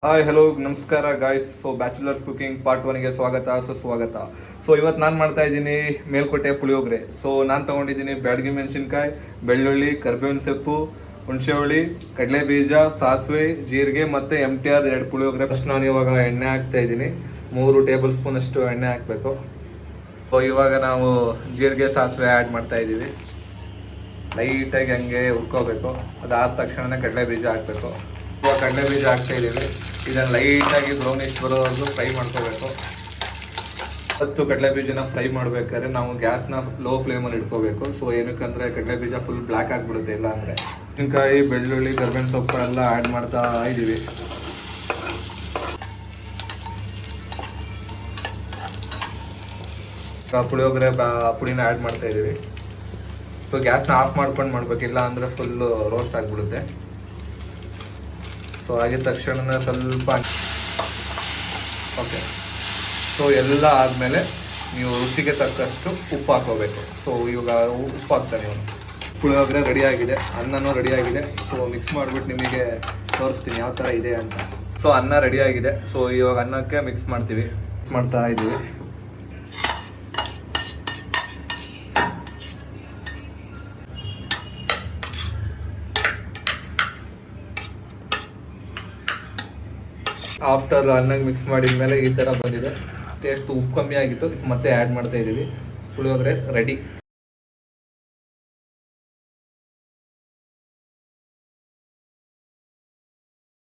Hi hello ನಮಸ್ಕಾರ guys. So bachelors cooking part 1ಗೆ ಸ್ವಾಗತ ಸುಸ್ವಾಗತ. ಸೊ ಇವತ್ತು ನಾನು ಮಾಡ್ತಾ ಇದ್ದೀನಿ ಮೇಲ್ಕೋಟೆ ಪುಳಿಯೋಗರೆ. ಸೊ ನಾನು ತೊಗೊಂಡಿದ್ದೀನಿ ಬ್ಯಾಡಗಿ ಮೆಣಸಿನ್ಕಾಯಿ, ಬೆಳ್ಳುಳ್ಳಿ, ಕರ್ಬೇವಿನ ಸೊಪ್ಪು, ಹುಣಸೆ ಹುಳಿ, ಕಡಲೆ ಬೀಜ, ಸಾಸಿವೆ, ಜೀರಿಗೆ ಮತ್ತು MTR 2 ಪುಳಿಯೋಗರೆ. ಫಸ್ಟ್ ನಾನು ಇವಾಗ ಎಣ್ಣೆ ಹಾಕ್ತಾ ಇದ್ದೀನಿ. 3 ಟೇಬಲ್ ಸ್ಪೂನ್ ಅಷ್ಟು ಎಣ್ಣೆ ಹಾಕಬೇಕು. ಸೊ ಇವಾಗ ನಾವು ಜೀರಿಗೆ ಸಾಸಿವೆ ಆ್ಯಡ್ ಮಾಡ್ತಾ ಇದ್ದೀವಿ. ಲೈಟಾಗಿ ಹಂಗೆ ಹುರ್ಕೋಬೇಕು. ಅದಾದ ತಕ್ಷಣ ಕಡಲೆ ಬೀಜ ಹಾಕಬೇಕು. ಇವಾಗ ಕಡಲೆ ಬೀಜ ಹಾಕ್ತಾ ಇದ್ದೀವಿ. ಇದನ್ನು ಲೈಟಾಗಿ ಬ್ರೌನಿಶ್ ಬರೋವರೆಗೂ ಫ್ರೈ ಮಾಡ್ಕೋಬೇಕು. ಮತ್ತು ಕಡಲೆ ಬೀಜನ ಫ್ರೈ ಮಾಡ್ಬೇಕಾದ್ರೆ ನಾವು ಗ್ಯಾಸ್ನ ಲೋ ಫ್ಲೇಮಲ್ಲಿ ಇಟ್ಕೋಬೇಕು. ಸೊ ಏನಕ್ಕಂದರೆ ಕಡಲೆ ಬೀಜ ಫುಲ್ ಬ್ಲ್ಯಾಕ್ ಆಗಿಬಿಡುತ್ತೆ, ಇಲ್ಲ ಅಂದರೆ. ಮೆಣಸಿನ್ಕಾಯಿ, ಬೆಳ್ಳುಳ್ಳಿ, ಕರ್ಬೇವಿನ ಸೊಪ್ಪು ಎಲ್ಲ ಆ್ಯಡ್ ಮಾಡ್ತಾ ಇದ್ದೀವಿ. ಪುಳಿಯೋಗರೆ ಪುಡಿನ ಆ್ಯಡ್ ಮಾಡ್ತಾ ಇದ್ದೀವಿ. ಸೊ ಗ್ಯಾಸ್ನ ಆಫ್ ಮಾಡ್ಕೊಂಡು ಮಾಡಬೇಕಿಲ್ಲ ಅಂದರೆ ಫುಲ್ಲು ರೋಸ್ಟ್ ಆಗಿಬಿಡುತ್ತೆ. ಸೊ ಆಗಿದ ತಕ್ಷಣ ಸ್ವಲ್ಪ ಓಕೆ. ಸೊ ಎಲ್ಲ ಆದಮೇಲೆ ನೀವು ರುಚಿಗೆ ತಕ್ಕಷ್ಟು ಉಪ್ಪು ಹಾಕೋಬೇಕು. ಸೊ ಇವಾಗ ಉಪ್ಪು ಹಾಕ್ತಾನೆ ಇವನು. ಪುಳಿಯೋಗರೆ ರೆಡಿಯಾಗಿದೆ, ಅನ್ನನೂ ರೆಡಿಯಾಗಿದೆ. ಸೊ ಮಿಕ್ಸ್ ಮಾಡಿಬಿಟ್ಟು ನಿಮಗೆ ತೋರಿಸ್ತೀನಿ ಯಾವ ಥರ ಇದೆ ಅಂತ. ಸೊ ಅನ್ನ ರೆಡಿಯಾಗಿದೆ. ಸೊ ಇವಾಗ ಅನ್ನಕ್ಕೆ ಮಿಕ್ಸ್ ಮಾಡ್ತೀವಿ. ಮಿಕ್ಸ್ ಮಾಡ್ತಾ ಇದ್ದೀವಿ. ಆಫ್ಟರ್ ಅನ್ನಕ್ಕೆ ಮಿಕ್ಸ್ ಮಾಡಿದ ಮೇಲೆ ಈ ಥರ ಬಂದಿದೆ. ಟೇಸ್ಟ್ ಉಪ್ಪು ಕಮ್ಮಿ ಆಗಿತ್ತು, ಮತ್ತೆ ಆ್ಯಡ್ ಮಾಡ್ತಾ ಇದ್ದೀವಿ. ಪುಳಿಯೋಗರೆ ರೆಡಿ.